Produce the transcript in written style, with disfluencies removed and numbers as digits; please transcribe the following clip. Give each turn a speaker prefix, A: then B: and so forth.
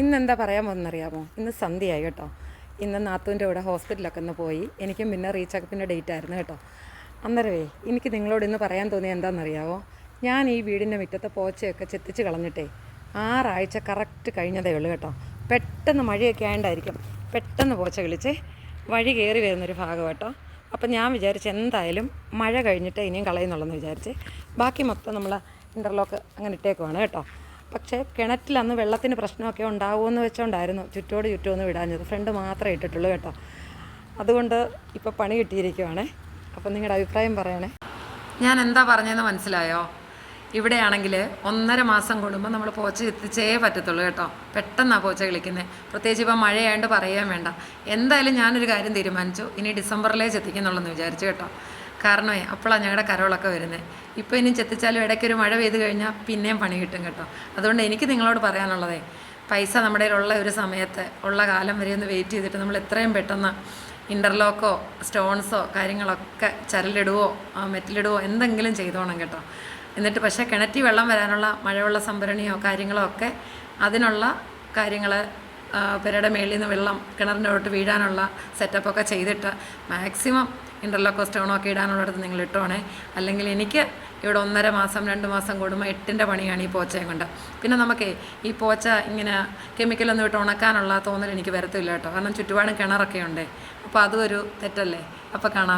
A: ഇന്നെന്താ പറയാൻ പോകുന്നറിയാമോ? ഇന്ന് സന്ധ്യയായി കേട്ടോ. ഇന്ന് നാത്തൂൻ്റെ കൂടെ ഹോസ്പിറ്റലൊക്കെ ഒന്ന് പോയി. എനിക്കും പിന്നെ റീചെക്കപ്പിൻ്റെ ഡേറ്റ് ആയിരുന്നു കേട്ടോ. അന്നേരമേ എനിക്ക് നിങ്ങളോട് ഇന്ന് പറയാൻ തോന്നിയത് എന്താണെന്നറിയാമോ? ഞാൻ ഈ വീടിൻ്റെ മുറ്റത്തെ പോച്ചയൊക്കെ ചെത്തിച്ച് കളഞ്ഞിട്ടേ 6 ആഴ്ച കറക്റ്റ് കഴിഞ്ഞതേ ഉള്ളൂ കേട്ടോ. പെട്ടെന്ന് മഴയൊക്കെ ആയതുകൊണ്ടായിരിക്കും പെട്ടെന്ന് പോച്ച കിളിച്ച് വഴി കയറി വരുന്നൊരു ഭാഗം കേട്ടോ. അപ്പം ഞാൻ വിചാരിച്ച് എന്തായാലും മഴ കഴിഞ്ഞിട്ട് ഇനിയും കളയുന്നുള്ളെന്ന് വിചാരിച്ച് ബാക്കി മൊത്തം നമ്മൾ ഇൻ്റർലോക്ക് അങ്ങനെ ഇട്ടേക്കുവാണ് കേട്ടോ. പക്ഷേ കിണറ്റിൽ അന്ന് വെള്ളത്തിന് പ്രശ്നമൊക്കെ ഉണ്ടാവുമെന്ന് വെച്ചുകൊണ്ടായിരുന്നു ചുറ്റോന്ന് വിടാഞ്ഞത്. ഫ്രണ്ട് മാത്രമേ ഇട്ടിട്ടുള്ളൂ കേട്ടോ. അതുകൊണ്ട് ഇപ്പോൾ പണി കിട്ടിയിരിക്കുവാണേ. അപ്പം നിങ്ങളുടെ അഭിപ്രായം പറയണേ. ഞാൻ എന്താ പറഞ്ഞതെന്ന് മനസ്സിലായോ? ഇവിടെയാണെങ്കിൽ 1.5 മാസം കൂടുമ്പോൾ നമ്മൾ പോച്ച എത്തിച്ചേ പറ്റത്തുള്ളൂ കേട്ടോ. പെട്ടെന്നാണ് പോച്ച കളിക്കുന്നത്. പ്രത്യേകിച്ച് ഇപ്പോൾ മഴയായതുകൊണ്ട് പറയാൻ വേണ്ട. എന്തായാലും ഞാനൊരു കാര്യം തീരുമാനിച്ചു, ഇനി ഡിസംബറിലേ ചെത്തിക്കുന്നുള്ളെന്ന് വിചാരിച്ചു കേട്ടോ. കാരണമേ അപ്പോഴാണ് ഞങ്ങളുടെ കരോളൊക്കെ വരുന്നത്. ഇപ്പോൾ ഇനി ചെത്തിച്ചാലും ഇടയ്ക്കൊരു മഴ പെയ്ത് കഴിഞ്ഞാൽ പിന്നെയും പണി കിട്ടും കേട്ടോ. അതുകൊണ്ട് എനിക്ക് നിങ്ങളോട് പറയാനുള്ളതേ, പൈസ നമ്മുടെ കയ്യിലുള്ള ഒരു സമയത്ത് ഉള്ള കാലം വരെ ഒന്ന് വെയിറ്റ് ചെയ്തിട്ട് നമ്മൾ എത്രയും പെട്ടെന്ന് ഇൻ്റർലോക്കോ സ്റ്റോൺസോ കാര്യങ്ങളൊക്കെ ചരലിടുവോ മെറ്റലിടുവോ എന്തെങ്കിലും ചെയ്തോണം കേട്ടോ. എന്നിട്ട് പക്ഷേ കിണറ്റിൽ വെള്ളം വരാനുള്ള മഴവെള്ള സംഭരണിയോ കാര്യങ്ങളോ ഒക്കെ അതിനുള്ള കാര്യങ്ങൾ പെരയുടെ മേളിൽ നിന്ന് വെള്ളം കിണറിൻ്റെ തൊട്ട് വീഴാനുള്ള സെറ്റപ്പൊക്കെ ചെയ്തിട്ട് മാക്സിമം ഇൻ്റർലോക്കോ സ്റ്റോണോ ഒക്കെ ഇടാനുള്ളിടത്ത് നിങ്ങൾ ഇട്ടോണേ. അല്ലെങ്കിൽ എനിക്ക് ഇവിടെ 1.5 മാസം 2 മാസം കൂടുമ്പോൾ 8ൻ്റെ പണിയാണ് ഈ പോച്ചയും കൊണ്ട്. പിന്നെ നമുക്ക് ഈ പോച്ച ഇങ്ങനെ കെമിക്കലൊന്നും ഇട്ട് ഉണക്കാനുള്ള തോന്നൽ എനിക്ക് വരത്തില്ല കേട്ടോ. കാരണം ചുറ്റുപാടും കിണറൊക്കെ ഉണ്ട്. അപ്പോൾ അതും ഒരു തെറ്റല്ലേ. അപ്പോൾ കാണാം.